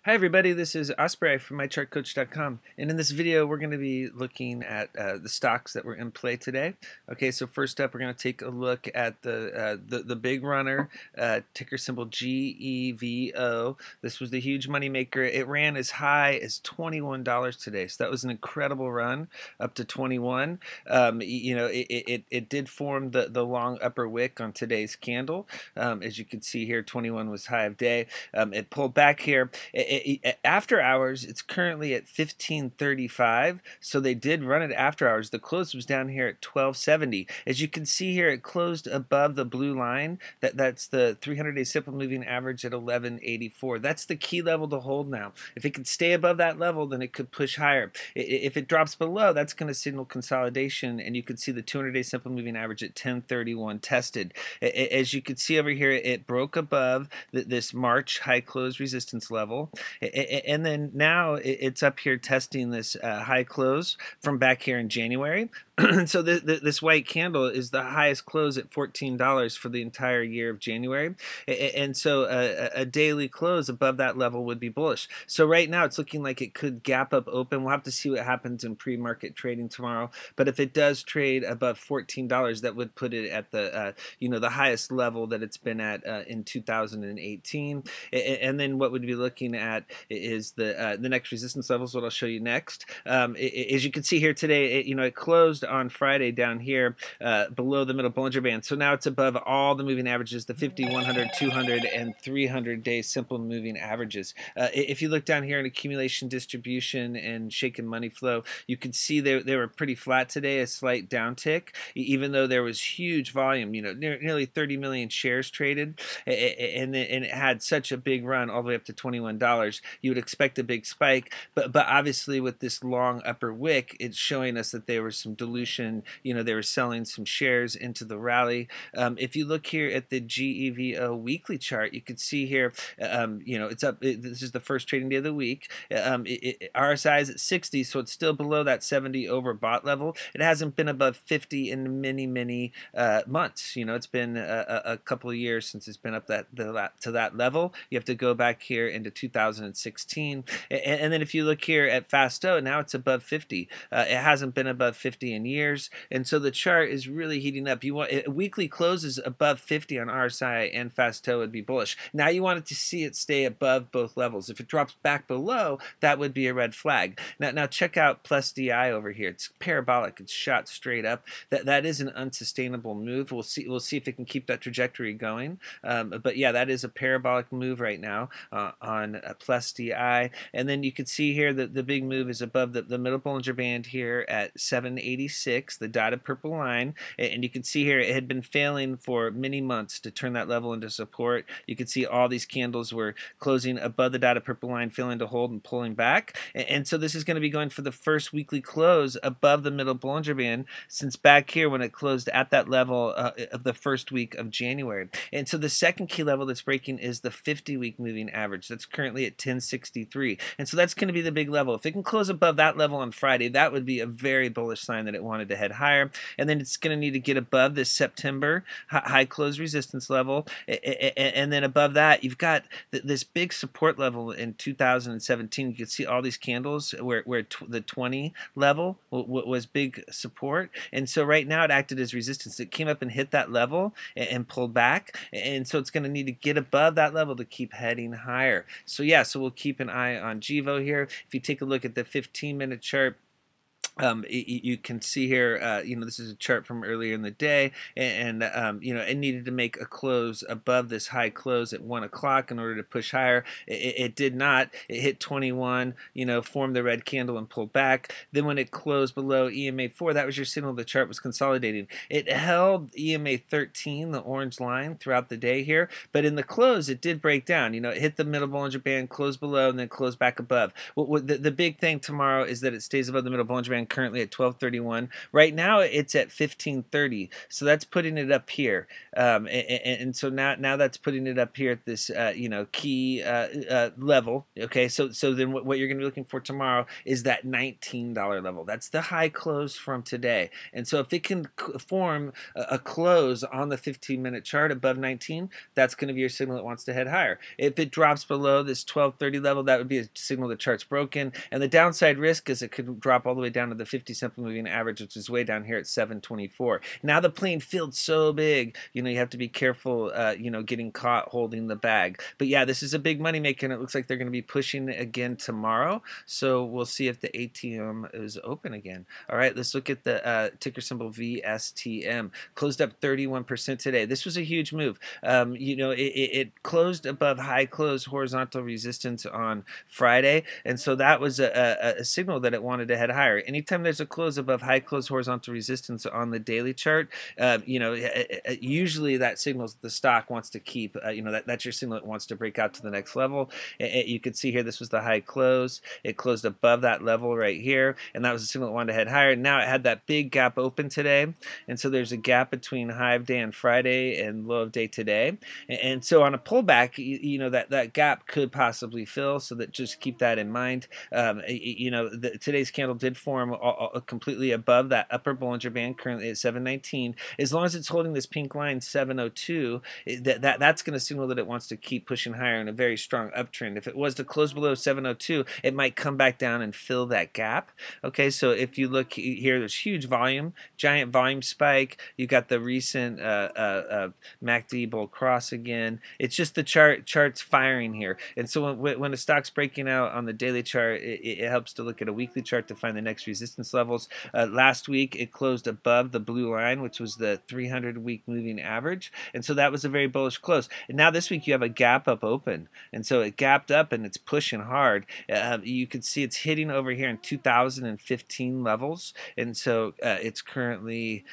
Hi everybody, this is Osprey from MyChartCoach.com, and in this video we're going to be looking at the stocks that were in play today. Okay, so first up we're going to take a look at the big runner, ticker symbol GEVO. This was the huge money maker. It ran as high as $21 today, so that was an incredible run up to 21. It did form the long upper wick on today's candle. As you can see here, 21 was high of day. It pulled back here. After hours, it's currently at 1535, so they did run it after hours. The close was down here at 1270. As you can see here, it closed above the blue line. That's the 300-day simple moving average at 1184. That's the key level to hold now. If it could stay above that level, then it could push higher. If it drops below, that's going to signal consolidation, and you can see the 200-day simple moving average at 1031 tested. As you can see over here, it broke above this March high close resistance level. And then now it's up here testing this high close from back here in January. So this white candle is the highest close at $14 for the entire year of January. And so a daily close above that level would be bullish. So right now it's looking like it could gap up open. We'll have to see what happens in pre-market trading tomorrow. But if it does trade above $14, that would put it at the the highest level that it's been at in 2018. And then what we'd be looking at is the next resistance levels, what I'll show you next. As you can see here today, it closed on Friday down here below the middle Bollinger Band. So now it's above all the moving averages, the 50, 100, 200, and 300-day simple moving averages. If you look down here in accumulation, distribution, and shaken money flow, you can see they were pretty flat today, a slight downtick, even though there was huge volume, nearly 30 million shares traded, and it had such a big run all the way up to $21. You would expect a big spike, but obviously with this long upper wick, it's showing us that there was some dilution. They were selling some shares into the rally. If you look here at the GEVO weekly chart, you can see here, it's up. This is the first trading day of the week. RSI is at 60, so it's still below that 70 overbought level. It hasn't been above 50 in many months. It's been a couple of years since it's been up to that level. You have to go back here into 2016, and then if you look here at Fasto, now it's above 50. It hasn't been above 50 in years, and so the chart is really heating up. You want weekly closes above 50 on RSI and Fasto would be bullish. Now you want it to see it stay above both levels. If it drops back below, that would be a red flag. Now check out plus DI over here. It's parabolic. It's shot straight up. That is an unsustainable move. We'll see if it can keep that trajectory going. But yeah, that is a parabolic move right now on plus DI. And then you can see here that the big move is above the middle Bollinger Band here at 786, the dotted purple line. And you can see here it had been failing for many months to turn that level into support. You can see all these candles were closing above the dotted purple line, failing to hold and pulling back. And so this is going to be going for the first weekly close above the middle Bollinger Band since back here when it closed at that level of the first week of January. And so the second key level that's breaking is the 50-week moving average. That's currently at 1063. And so that's going to be the big level. If it can close above that level on Friday, that would be a very bullish sign that it wanted to head higher. And then it's going to need to get above this September high close resistance level. And then above that, you've got this big support level in 2017. You can see all these candles where the 20 level was big support. And so right now it acted as resistance. It came up and hit that level and pulled back. And so it's going to need to get above that level to keep heading higher. So yeah, so we'll keep an eye on GEVO here. If you take a look at the 15-minute chart, you can see here, this is a chart from earlier in the day, and it needed to make a close above this high close at 1 o'clock in order to push higher. It did not. It hit 21, formed the red candle and pulled back. Then when it closed below EMA 4, that was your signal the chart was consolidating. It held EMA 13, the orange line, throughout the day here, but in the close it did break down. It hit the middle Bollinger Band, closed below, and then closed back above. The big thing tomorrow is that it stays above the middle Bollinger Band, Band currently at 1231. Right now it's at 1530, so that's putting it up here. And so now that's putting it up here at this key level. Okay, so then what you're going to be looking for tomorrow is that $19 level. That's the high close from today. And so if it can form a close on the 15-minute chart above 19, that's going to be your signal that wants to head higher. If it drops below this 1230 level, that would be a signal the chart's broken. And the downside risk is it could drop all the way down to the 50 simple moving average, which is way down here at 724. Now the playing field's so big, you have to be careful, getting caught holding the bag. But yeah, this is a big money maker, and it looks like they're going to be pushing again tomorrow. So we'll see if the ATM is open again. All right, let's look at the ticker symbol VSTM. Closed up 31% today. This was a huge move. It closed above high close horizontal resistance on Friday, and so that was a signal that it wanted to head higher. Anytime there's a close above high close horizontal resistance on the daily chart, usually that signals the stock wants to keep, that's your signal it wants to break out to the next level. You can see here this was the high close. It closed above that level right here, and that was a signal it wanted to head higher. Now it had that big gap open today, and so there's a gap between high of day on Friday and low of day today. And so on a pullback, that gap could possibly fill, so that just keep that in mind. Today's candle did form completely above that upper Bollinger Band, currently at 719. As long as it's holding this pink line 702, that's going to signal that it wants to keep pushing higher in a very strong uptrend. If it was to close below 702, it might come back down and fill that gap. Okay, so if you look here, there's huge volume, giant volume spike. You got the recent MACD bull cross again. It's just the chart's firing here. And so when a stock's breaking out on the daily chart, it helps to look at a weekly chart to find the next resistance levels. Last week it closed above the blue line, which was the 300-week moving average, and so that was a very bullish close. And now this week you have a gap up open, and so it gapped up and it's pushing hard. You can see it's hitting over here in 2015 levels, and so it's currently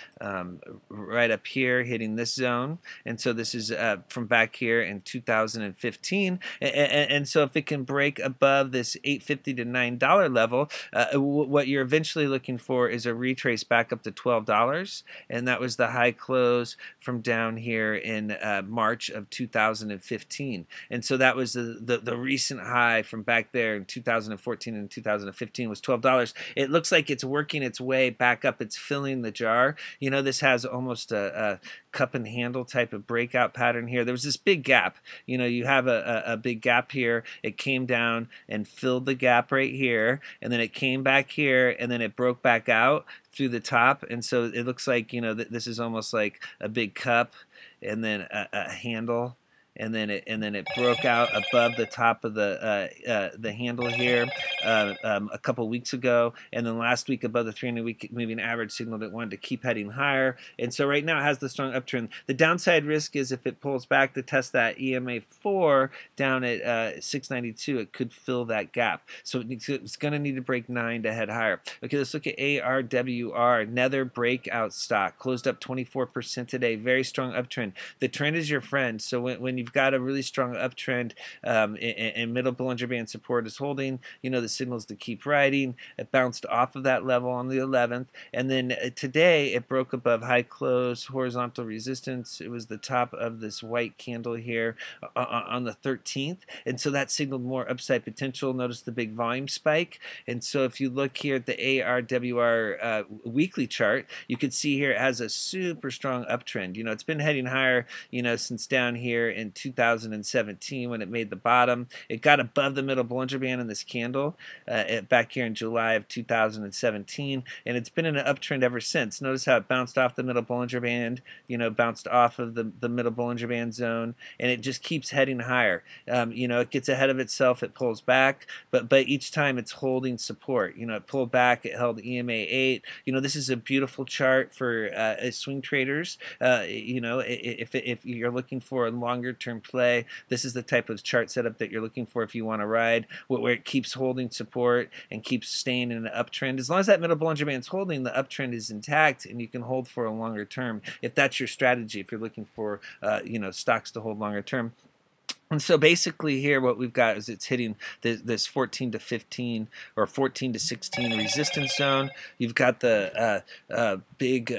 right up here hitting this zone, and so this is from back here in 2015. And so if it can break above this $8.50 to $9 level, what you're eventually looking for is a retrace back up to $12, and that was the high close from down here in March of 2015. And so that was the recent high from back there in 2014 and 2015 was $12. It looks like it's working its way back up. It's filling the jar. This has almost a cup and handle type of breakout pattern here. There was this big gap. You have a big gap here. It came down and filled the gap right here, and then it came back here, and then it broke back out through the top. And so it looks like this is almost like a big cup and then a handle, and then it broke out above the top of the handle here a couple weeks ago, and then last week above the 300-week moving average, signal that it wanted to keep heading higher. And so right now it has the strong uptrend. The downside risk is if it pulls back to test that EMA 4 down at 692, it could fill that gap. So it's going to need to break 9 to head higher. Okay, let's look at ARWR, another breakout stock. Closed up 24% today. Very strong uptrend. The trend is your friend. So when you've got a really strong uptrend and middle Bollinger Band support is holding, the signals to keep riding. It bounced off of that level on the 11th, and then today it broke above high close horizontal resistance. It was the top of this white candle here on the 13th, and so that signaled more upside potential. Notice the big volume spike. And so if you look here at the ARWR weekly chart, you can see here it has a super strong uptrend. It's been heading higher since down here in 2017 when it made the bottom. It got above the middle Bollinger Band in this candle back here in July of 2017, and it's been in an uptrend ever since. Notice how it bounced off the middle Bollinger Band, bounced off of the middle Bollinger Band zone, and it just keeps heading higher. It gets ahead of itself, it pulls back, but each time it's holding support. It pulled back, it held EMA 8. This is a beautiful chart for swing traders. If you're looking for a longer term play, this is the type of chart setup that you're looking for if you want to ride, where it keeps holding support and keeps staying in an uptrend. As long as that middle Bollinger Band is holding, the uptrend is intact, and you can hold for a longer term if that's your strategy, if you're looking for stocks to hold longer term. And so basically here what we've got is it's hitting this 14 to 15 or 14 to 16 resistance zone. You've got the big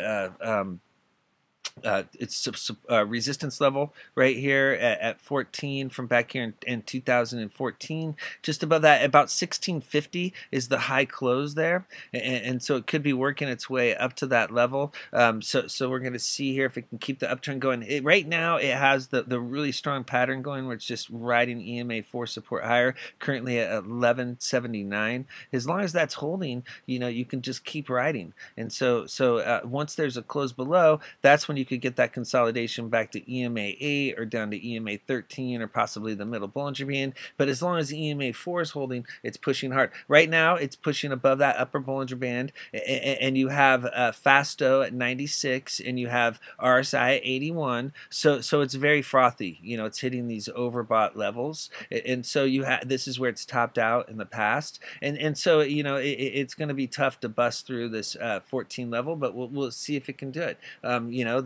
resistance level right here at 14 from back here in 2014. Just above that, about 1650 is the high close there, and so it could be working its way up to that level. So we're going to see here if it can keep the uptrend going. Right now it has the really strong pattern going where it's just riding EMA 4 support higher, currently at 1179. As long as that's holding, you can just keep riding. And so once there's a close below, that's when you could get that consolidation back to EMA 8 or down to EMA 13 or possibly the middle Bollinger Band. But as long as EMA 4 is holding, it's pushing hard. Right now, it's pushing above that upper Bollinger Band, and you have Fasto at 96, and you have RSI at 81. So it's very frothy. It's hitting these overbought levels, and so this is where it's topped out in the past, and so it's going to be tough to bust through this 14 level, but we'll see if it can do it.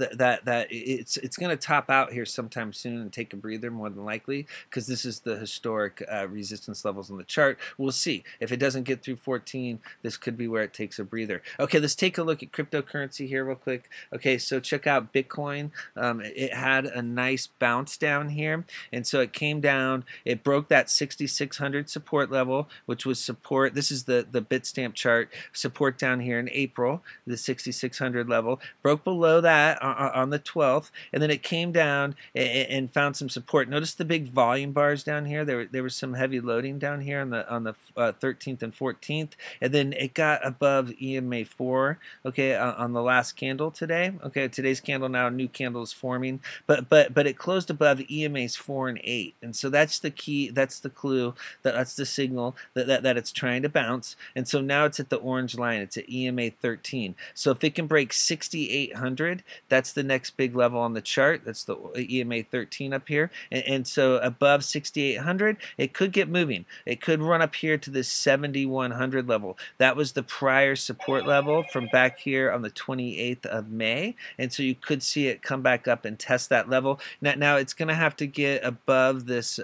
That it's going to top out here sometime soon and take a breather more than likely, because this is the historic resistance levels on the chart. We'll see. If it doesn't get through 14, this could be where it takes a breather. Okay, let's take a look at cryptocurrency here real quick. Okay, so check out Bitcoin. It had a nice bounce down here, and so it came down. It broke that 6600 support level, which was support. This is the Bitstamp chart. Support down here in April, the 6600 level. Broke below that on the 12th, and then it came down and found some support. Notice the big volume bars down here. There was some heavy loading down here on the 13th and 14th, and then it got above EMA 4. Okay, on the last candle today. Okay, today's candle now, new candle is forming, but it closed above EMA's 4 and 8, and so that's the key. That's the clue. That's the signal that it's trying to bounce. And so now it's at the orange line. It's at EMA 13. So if it can break 6800. That's the next big level on the chart. That's the EMA 13 up here. And so above 6,800, it could get moving. It could run up here to this 7,100 level. That was the prior support level from back here on the 28th of May. And so you could see it come back up and test that level. Now it's going to have to get above this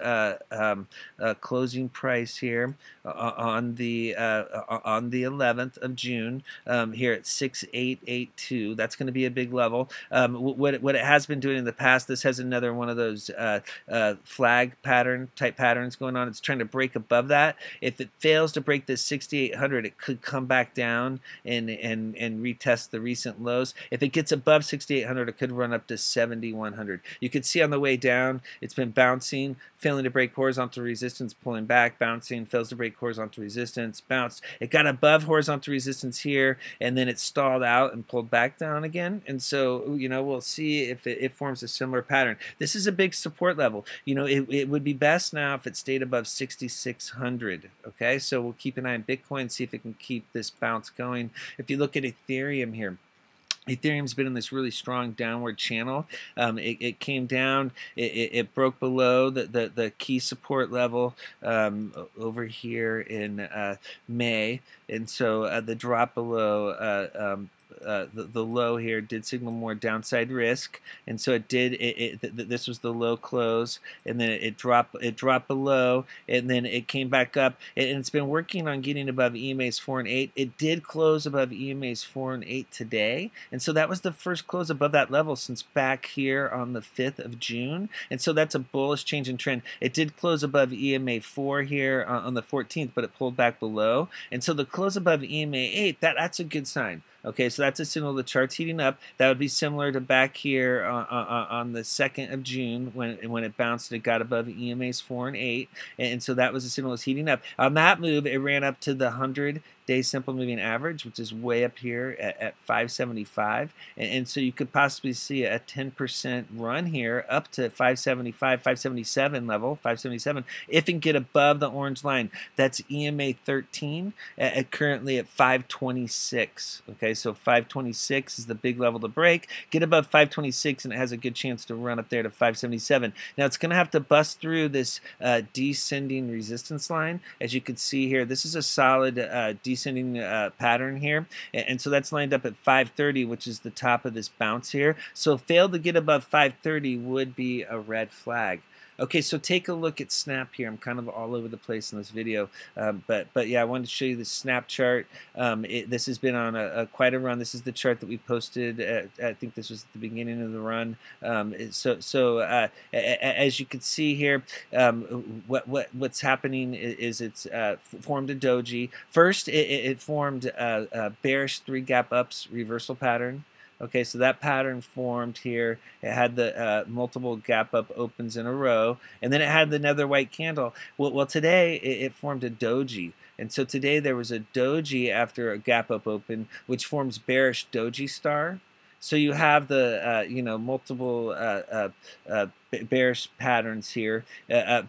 closing price here on the 11th of June here at 6,882. That's going to be a big level. What it has been doing in the past, this has another one of those flag pattern type patterns going on. It's trying to break above that. If it fails to break this 6,800, it could come back down and retest the recent lows. If it gets above 6,800, it could run up to 7,100. You can see on the way down, it's been bouncing, failing to break horizontal resistance, pulling back, bouncing, fails to break horizontal resistance, bounced. It got above horizontal resistance here, and then it stalled out and pulled back down again. And so, we'll see if it forms a similar pattern. This is a big support level. It would be best now if it stayed above 6,600. Okay, so we'll keep an eye on Bitcoin, see if it can keep this bounce going. If you look at Ethereum here, Ethereum's been in this really strong downward channel. It came down. It broke below the key support level over here in May, and so the drop below the low here did signal more downside risk, and so it did. This was the low close, and then it dropped below, and then it came back up, and it's been working on getting above EMA's 4 and 8. It did close above EMA's 4 and 8 today, and so that was the first close above that level since back here on the 5th of June, and so that's a bullish change in trend. It did close above EMA 4 here on the 14th, but it pulled back below, and so the close above EMA 8, that's a good sign. Okay, so that's a signal the chart's heating up. That would be similar to back here on the 2nd of June when it bounced and it got above EMA's 4 and 8, and so that was a signal it's heating up. On that move, it ran up to the 100-day simple moving average, which is way up here at 575, and so you could possibly see a 10% run here up to 575, 577 level, 577, if it can get above the orange line. That's EMA 13 currently at 526. Okay, so 526 is the big level to break. Get above 526 and it has a good chance to run up there to 577. Now it's going to have to bust through this descending resistance line. As you can see here, this is a solid descending pattern here, and so that's lined up at 530, which is the top of this bounce here. So fail to get above 530 would be a red flag. Okay, so take a look at Snap here. I'm kind of all over the place in this video, but yeah, I wanted to show you the Snap chart. This has been on quite a run. This is the chart that we posted. I think this was at the beginning of the run. As you can see here, what's happening is it's formed a doji. First, it formed a bearish 3 gap ups reversal pattern. Okay, so that pattern formed here. It had the multiple gap up opens in a row, and then it had another white candle. Well today it formed a doji, and so today there was a doji after a gap up open, which forms bearish doji star. So you have the multiple bearish patterns here.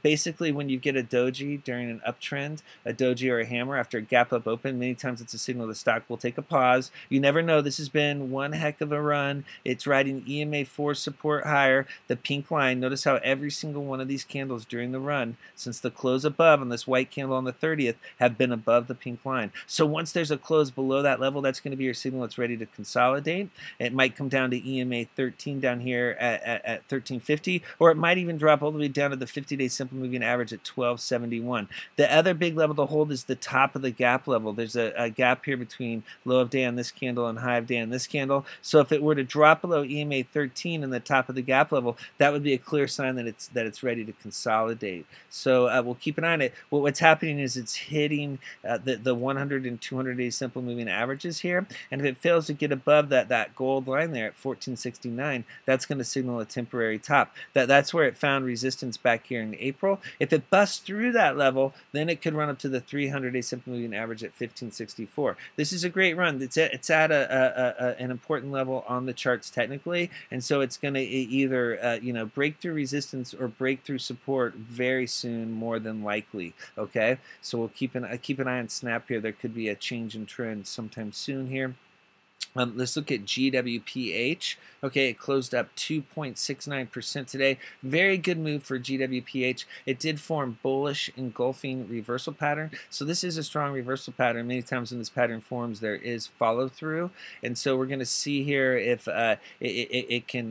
Basically, when you get a doji during an uptrend, a doji or a hammer after a gap up open, many times it's a signal the stock will take a pause. You never know. This has been one heck of a run. It's riding EMA 4 support higher. The pink line, notice how every single one of these candles during the run, since the close above on this white candle on the 30th, have been above the pink line. So once there's a close below that level, that's going to be your signal that's ready to consolidate. It might come down to EMA 13 down here at 1350, or it might even drop all the way down to the 50-day simple moving average at 1271. The other big level to hold is the top of the gap level. There's a gap here between low of day on this candle and high of day on this candle. So if it were to drop below EMA 13 in the top of the gap level, that would be a clear sign that it's ready to consolidate. So we'll keep an eye on it. What's happening is it's hitting the 100 and 200 day simple moving averages here, and if it fails to get above that gold line there at 1469, that's going to signal a temporary top. That's where it found resistance back here in April. If it busts through that level, then it could run up to the 300-day simple moving average at 1564. This is a great run. It's at an important level on the charts technically, and so it's going to either break through resistance or break through support very soon, more than likely. Okay, so we'll keep an eye on Snap here. There could be a change in trend sometime soon here. Let's look at GWPH. Okay, it closed up 2.69% today. Very good move for GWPH. It did form bullish engulfing reversal pattern. So this is a strong reversal pattern. Many times when this pattern forms, there is follow through, and so we're going to see here if it can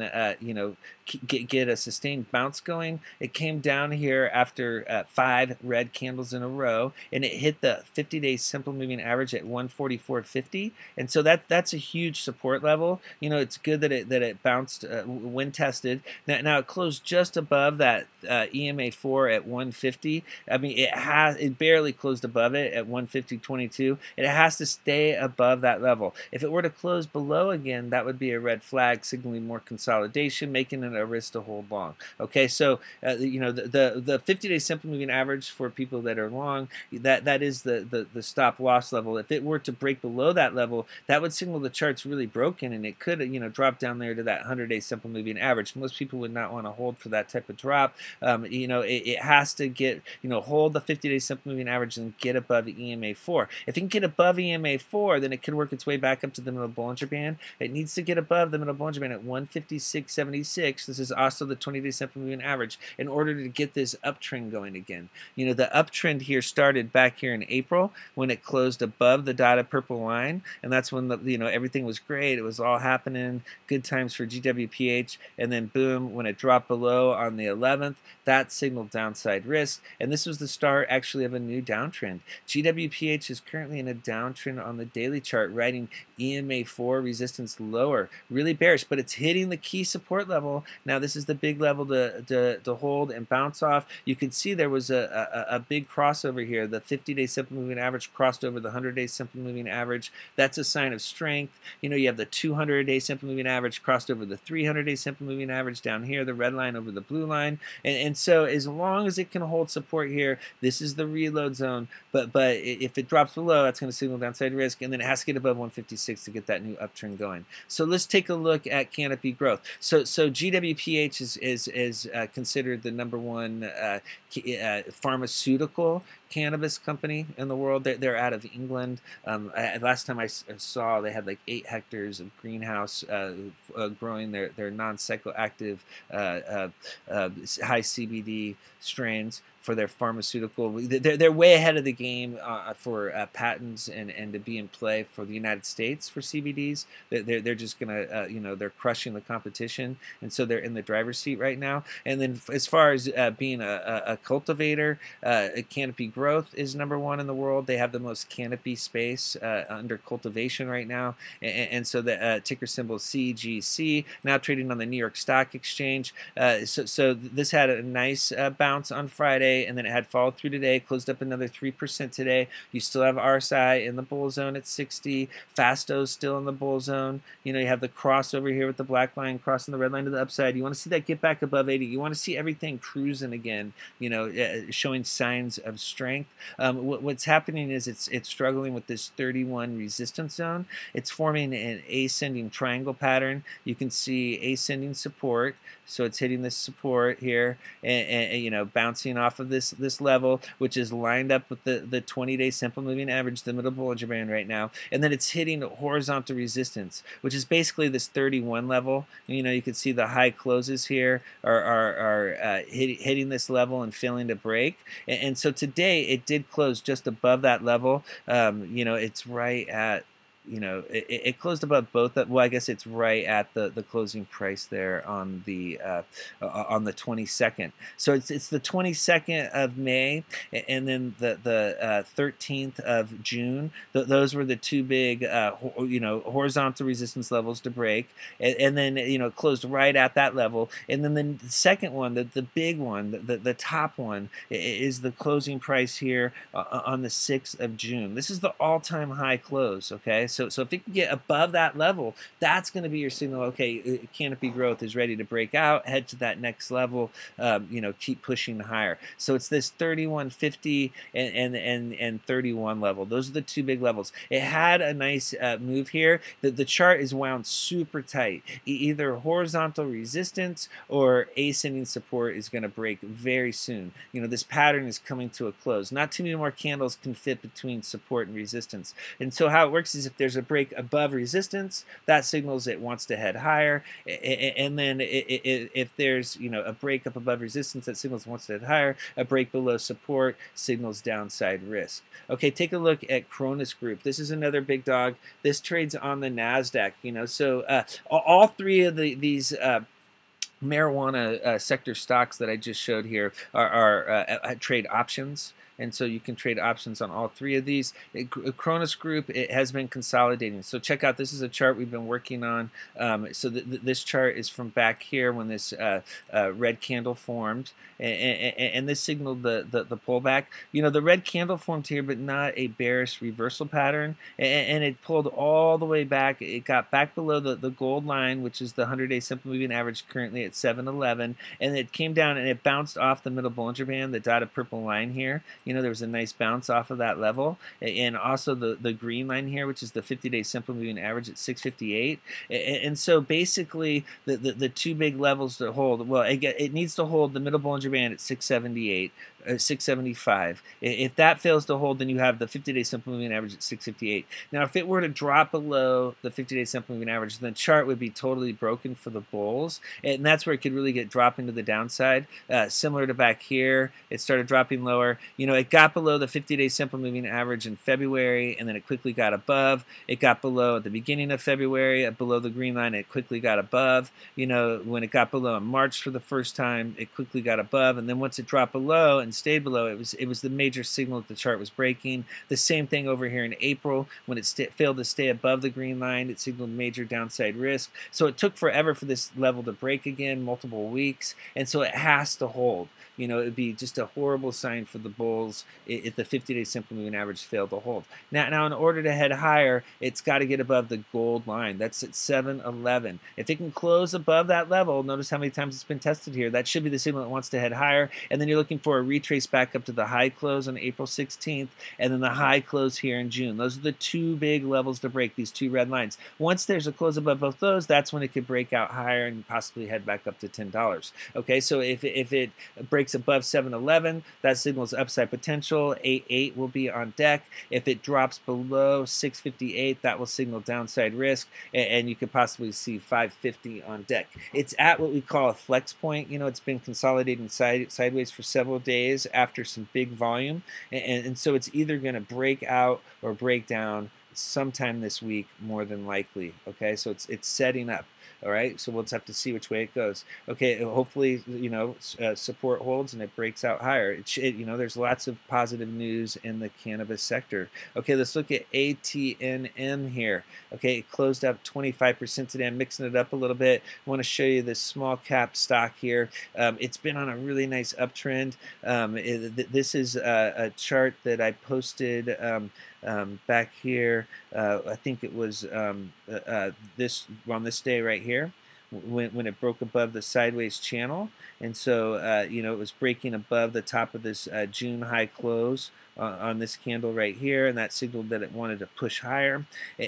get a sustained bounce going. It came down here after 5 red candles in a row, and it hit the 50-day simple moving average at 144.50, and so that's a huge support level. It's good that it bounced when tested. Now it closed just above that EMA 4 at 150. I mean, it barely closed above it at 150.22. It has to stay above that level. If it were to close below again, that would be a red flag signaling more consolidation, making it a risk to hold long. Okay, so the 50-day simple moving average for people that are long, that is the stop loss level. If it were to break below that level, that would signal the chart's really broken, and it could drop down there to that 100-day simple moving average. Most people would not want to hold for that type of drop. It has to get hold the 50-day simple moving average and get above EMA 4. If it can get above EMA 4, then it could work its way back up to the middle Bollinger Band. It needs to get above the middle Bollinger Band at 156.76. This is also the 20-day simple moving average in order to get this uptrend going again. The uptrend here started back here in April when it closed above the dotted purple line, and that's when everything was great. It was all happening, good times for GWPH, and then boom, when it dropped below on the 11th, that signaled downside risk, and this was the start actually of a new downtrend. GWPH is currently in a downtrend on the daily chart, riding EMA 4 resistance lower. Really bearish, but it's hitting the key support level. Now this is the big level to hold and bounce off. You can see there was a big crossover here. The 50-day simple moving average crossed over the 100-day simple moving average. That's a sign of strength. You have the 200-day simple moving average crossed over the 300-day simple moving average down here, the red line over the blue line, and so as long as it can hold support here, this is the reload zone. But if it drops below, that's going to signal downside risk, and then it has to get above 156 to get that new uptrend going. So let's take a look at Canopy Growth. So GWPH is considered the #1 pharmaceutical cannabis company in the world. They're out of England. Last time I saw, they had like 8 hectares of greenhouse growing their non-psychoactive high CBD strains for their pharmaceutical. They're way ahead of the game for patents and to be in play for the United States for CBDs. They're just gonna they're crushing the competition, and so they're in the driver's seat right now. And then as far as being a cultivator, Canopy Growth is #1 in the world. They have the most canopy space under cultivation right now, and so the ticker symbol CGC, now trading on the New York Stock Exchange. So this had a nice bounce on Friday, and then it had followed through today, closed up another 3% today. You still have RSI in the bull zone at 60. Fasto's still in the bull zone. You have the crossover here with the black line crossing the red line to the upside. You want to see that get back above 80. You want to see everything cruising again, showing signs of strength. What's happening is it's struggling with this 31 resistance zone. It's forming an ascending triangle pattern. You can see ascending support. So it's hitting this support here and bouncing off of this level, which is lined up with the 20-day simple moving average, the middle Bollinger Band right now. And then it's hitting horizontal resistance, which is basically this 31 level. You can see the high closes here are hitting this level and failing to break. And so today it did close just above that level. It's right at it closed above both. Well, I guess it's right at the closing price there on the 22nd. So it's the 22nd of May, and then the 13th of June. Those were the two big horizontal resistance levels to break, and then it closed right at that level. And then the second one, the big one, the top one, is the closing price here on the 6th of June. This is the all-time high close. Okay. So if it can get above that level, that's going to be your signal. Okay, Canopy Growth is ready to break out, head to that next level. Keep pushing higher. So it's this 31.50 and 31 level. Those are the two big levels. It had a nice move here. The chart is wound super tight. Either horizontal resistance or ascending support is going to break very soon. This pattern is coming to a close. Not too many more candles can fit between support and resistance. And so how it works is if there's a break above resistance, that signals it wants to head higher. And then if there's a break up above resistance, that signals it wants to head higher. A break below support signals downside risk. Okay, take a look at Cronus Group. This is another big dog. This trades on the NASDAQ. So all three of these marijuana sector stocks that I just showed here are trade options. And so you can trade options on all three of these. Cronus Group, it has been consolidating. So check out, this is a chart we've been working on. So this chart is from back here when this red candle formed. And this signaled the pullback. The red candle formed here, but not a bearish reversal pattern. And it pulled all the way back. It got back below the gold line, which is the 100-day simple moving average currently at 711. And it came down and it bounced off the middle Bollinger Band, the dotted purple line here. There was a nice bounce off of that level, and also the green line here, which is the 50-day simple moving average at 658. And so basically the two big levels to hold, well, it needs to hold the middle Bollinger Band at 678. 675. If that fails to hold, then you have the 50-day simple moving average at 658. Now, if it were to drop below the 50-day simple moving average, then the chart would be totally broken for the bulls, and that's where it could really get dropping to the downside. Similar to back here, it started dropping lower. It got below the 50-day simple moving average in February, and then it quickly got above. It got below at the beginning of February, below the green line. It quickly got above. When it got below in March for the first time, it quickly got above, and then once it dropped below and stayed below, it was the major signal that the chart was breaking. The same thing over here in April when it failed to stay above the green line. It signaled major downside risk. So it took forever for this level to break again, multiple weeks, and so it has to hold. It would be just a horrible sign for the bulls if the 50-day simple moving average failed to hold. Now, in order to head higher, it's got to get above the gold line. That's at 711. If it can close above that level, notice how many times it's been tested here. That should be the signal it wants to head higher. And then you're looking for a retrace back up to the high close on April 16th, and then the high close here in June. Those are the two big levels to break, these two red lines. Once there's a close above both those, that's when it could break out higher and possibly head back up to $10. Okay, so if it breaks breaks above 711, that signals upside potential. 88 will be on deck. If it drops below 658, that will signal downside risk, and you could possibly see 550 on deck. It's at what we call a flex point. You know, it's been consolidating sideways for several days after some big volume, and so it's either going to break out or break down sometime this week, more than likely. Okay, so it's setting up. All right, so we'll just have to see which way it goes. Okay, hopefully, you know, support holds and it breaks out higher. You know, there's lots of positive news in the cannabis sector. Okay, let's look at ATNM here. Okay, it closed up 25% today. I'm mixing it up a little bit. I want to show you this small cap stock here. It's been on a really nice uptrend. This is a chart that I posted back here. I think it was this on this day right here, when it broke above the sideways channel, and so you know, it was breaking above the top of this June high close on this candle right here, and that signaled that it wanted to push higher.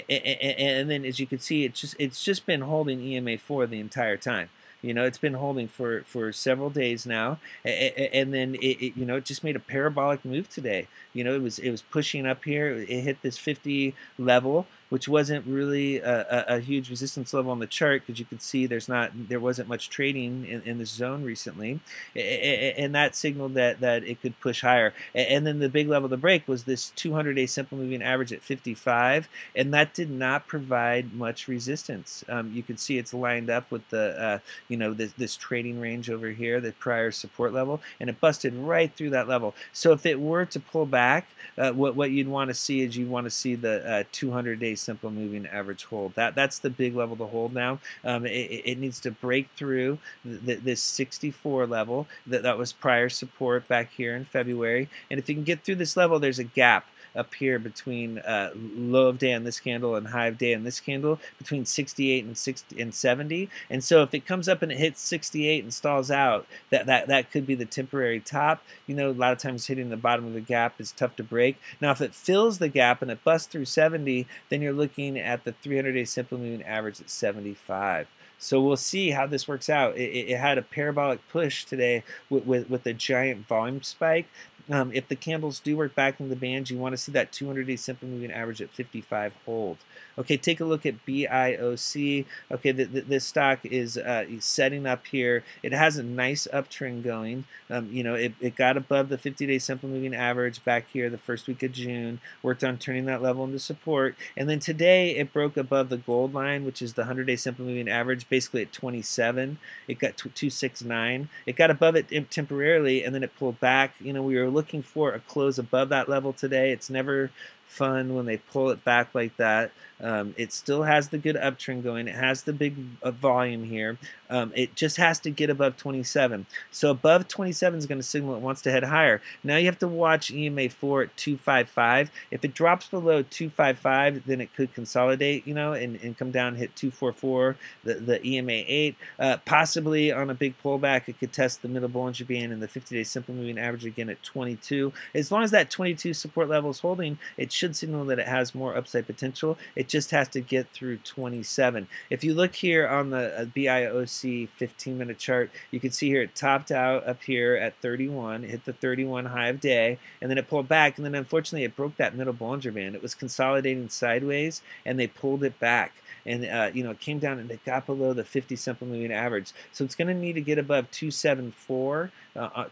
And then, as you can see, it's just been holding EMA4 the entire time. You know, it's been holding for several days now, and then it you know, it just made a parabolic move today. You know, it was pushing up here. It hit this 50 level, which wasn't really a huge resistance level on the chart, because you can see there wasn't much trading in this zone recently, and that signaled that it could push higher. And then the big level to break was this 200-day simple moving average at 55, and that did not provide much resistance. You can see it's lined up with the you know, this trading range over here, the prior support level, and it busted right through that level. So if it were to pull back, what you'd want to see is you'd want to see the 200-day simple moving average hold. That's the big level to hold now. It needs to break through this 64 level that was prior support back here in February, and if you can get through this level, there's a gap up here between low of day on this candle and high of day on this candle, between 68 and 70. And so if it comes up and it hits 68 and stalls out, that could be the temporary top. You know, a lot of times hitting the bottom of the gap is tough to break. Now, if it fills the gap and it busts through 70, then you're looking at the 300-day simple moving average at 75. So we'll see how this works out. It had a parabolic push today with a giant volume spike. If the candles do work back in the bands, you want to see that 200-day simple moving average at 55 hold. Okay, take a look at BIOC. Okay, this stock is setting up here. It has a nice uptrend going. You know, it got above the 50-day simple moving average back here the first week of June, worked on turning that level into support, and then today it broke above the gold line, which is the 100-day simple moving average, basically at 27. It got 269. It got above it temporarily, and then it pulled back. You know, we were looking for a close above that level today. It's never fun when they pull it back like that. It still has the good uptrend going. It has the big volume here. It just has to get above 27. So above 27 is going to signal it wants to head higher. Now you have to watch EMA4 at 255. If it drops below 255, then it could consolidate, you know, and come down and hit 244, the EMA8. Possibly on a big pullback, it could test the middle Bollinger Band and the 50-day simple moving average again at 22. As long as that 22 support level is holding, it should signal that it has more upside potential. It just has to get through 27. If you look here on the BIOC 15-minute chart, you can see here it topped out up here at 31, it hit the 31 high of day, and then it pulled back, and then unfortunately it broke that middle Bollinger Band. It was consolidating sideways, and they pulled it back. And you know, it came down and it got below the 50 simple moving average. So it's going to need to get above 274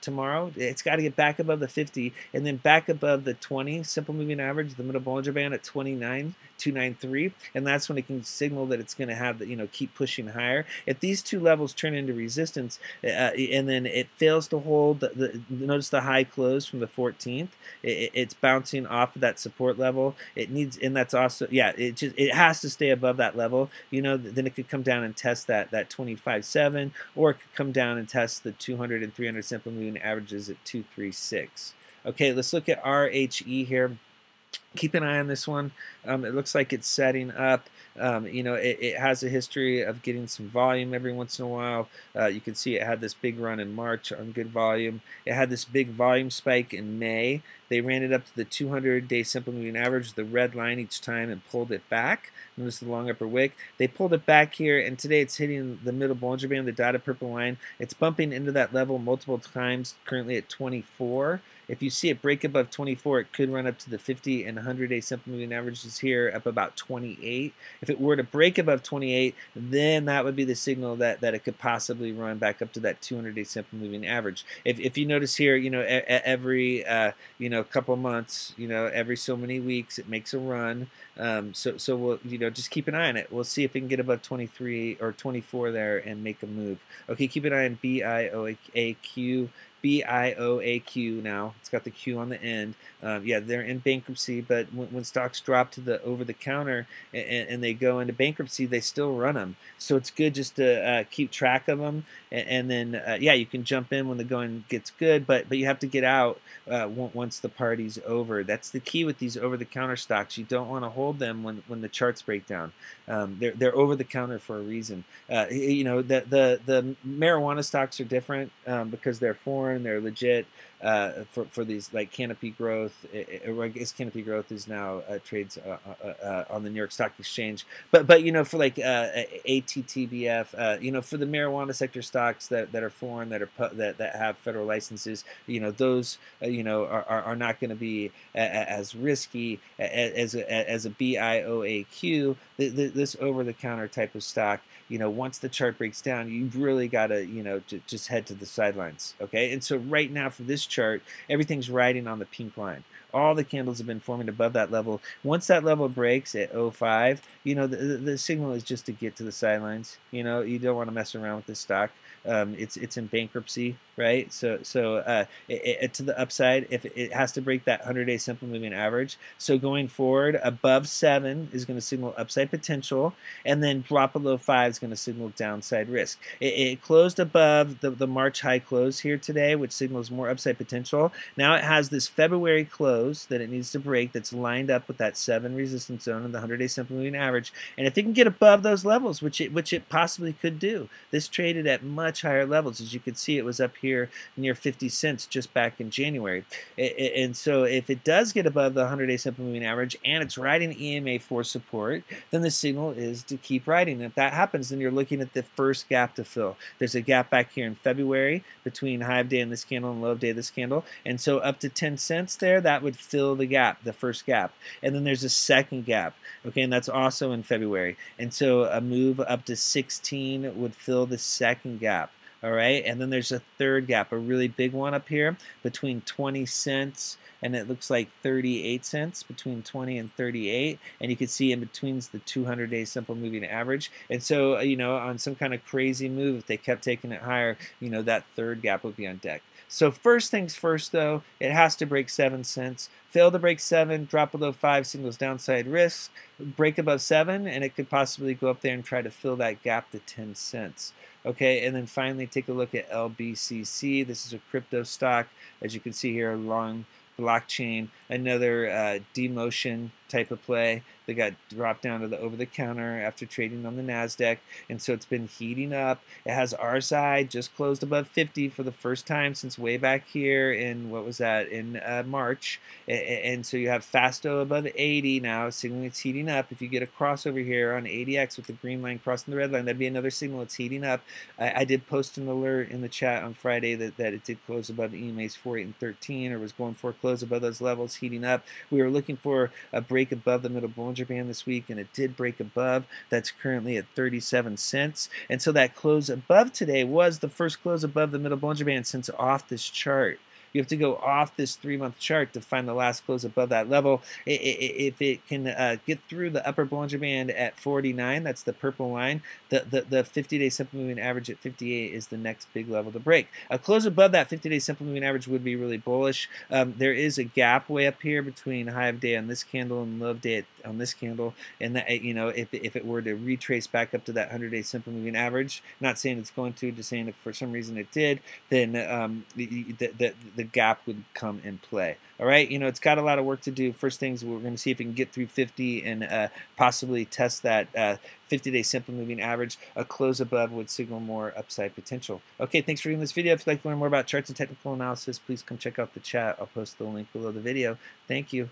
tomorrow. It's got to get back above the 50 and then back above the 20 simple moving average, the middle Bollinger Band at 29,293, and that's when it can signal that it's going to have the, you know, keep pushing higher. If these two levels turn into resistance and then it fails to hold, notice the high close from the 14th. It's bouncing off of that support level. It needs, and that's also, yeah, it has to stay above that level. You know, then it could come down and test that 25.7, or it could come down and test the 200 and 300 simple moving averages at 236. Okay, let's look at RHE here. Keep an eye on this one. It looks like it's setting up. It has a history of getting some volume every once in a while. You can see it had this big run in March on good volume. It had this big volume spike in May. They ran it up to the 200-day simple moving average, the red line each time, and pulled it back. Notice the long upper wick. They pulled it back here, and today it's hitting the middle Bollinger Band, the dotted purple line. It's bumping into that level multiple times, currently at 24. If you see it break above 24, it could run up to the 50 and 100-day simple moving averages here, up about 28. If it were to break above 28, then that would be the signal that it could possibly run back up to that 200-day simple moving average. If you notice here, every couple months, every so many weeks, it makes a run. So we'll just keep an eye on it. We'll see if it can get above 23 or 24 there and make a move. Okay, keep an eye on BIOAQ. BIOAQ now. It's got the Q on the end. Yeah, they're in bankruptcy, but when stocks drop to the over-the-counter and they go into bankruptcy, they still run them. So it's good just to keep track of them, and then yeah, you can jump in when the going gets good, but you have to get out once the party's over. That's the key with these over-the-counter stocks. You don't want to hold them when the charts break down. They're over-the-counter for a reason. The marijuana stocks are different because they're foreign. They're legit for these, like Canopy Growth. I guess Canopy Growth is now trades on the New York Stock Exchange. But for like ATTBF, for the marijuana sector stocks that are foreign, that have federal licenses, those are not going to be as risky as a BIOAQ. This over-the-counter type of stock. Once the chart breaks down, you've really got to, just head to the sidelines, okay? And so right now for this chart, everything's riding on the pink line. All the candles have been forming above that level. Once that level breaks at 0.5, the signal is just to get to the sidelines. You don't want to mess around with this stock. It's in bankruptcy, right? So to the upside, if it has to break that 100-day simple moving average. So going forward, above 7 is going to signal upside potential, and then drop below 5 is going to signal downside risk. It closed above the March high close here today, which signals more upside potential. Now it has this February close that it needs to break that's lined up with that 7 resistance zone and the 100-day simple moving average. And if it can get above those levels, which it possibly could do, this traded at much higher levels. As you can see, it was up here near 50 cents just back in January. And so if it does get above the 100-day simple moving average and it's riding EMA for support, then the signal is to keep riding. And if that happens, then you're looking at the first gap to fill. There's a gap back here in February between high of day in this candle and low of day of this candle. And so up to 10 cents there, that would fill the gap, the first gap. And then there's a second gap, okay, and that's also in February. And so a move up to 16 would fill the second gap. All right, and then there's a third gap, a really big one up here between 20 cents and it looks like 38 cents, between 20 and 38, and you can see in between's the 200-day simple moving average. And so, on some kind of crazy move, if they kept taking it higher, that third gap would be on deck. So first things first, though, it has to break 7 cents. Fail to break 7, drop below 5, signals downside risk. Break above 7, and it could possibly go up there and try to fill that gap to 10 cents. Okay, and then finally take a look at Lbcc. This is a crypto stock, as you can see here, long blockchain, another demotion type of play. They got dropped down to the over-the-counter after trading on the NASDAQ, and so it's been heating up. It has RSI just closed above 50 for the first time since way back here in, what was that, in March. And so you have FASTO above 80 now, signaling it's heating up. If you get a crossover here on ATX with the green line crossing the red line, that'd be another signal it's heating up. I did post an alert in the chat on Friday that it did close above EMA's 4, 8, and 13, or was going for a close above those levels, heating up. We were looking for a break above the middle Bollinger Band this week, and it did break above. That's currently at 37 cents. And so that close above today was the first close above the middle Bollinger Band since off this chart. You have to go off this 3-month chart to find the last close above that level. If it can get through the upper Bollinger Band at 49, that's the purple line, the 50-day simple moving average at 58 is the next big level to break. A close above that 50-day simple moving average would be really bullish. There is a gap way up here between high of day on this candle and low of day on this candle, and that, if it were to retrace back up to that 100-day simple moving average, not saying it's going to, just saying if for some reason it did, then the the gap would come in play. All right, it's got a lot of work to do. First things, we're going to see if we can get through 50 and possibly test that 50-day simple moving average. A close above would signal more upside potential. Okay, thanks for viewing this video. If you'd like to learn more about charts and technical analysis, please come check out the chat. I'll post the link below the video. Thank you.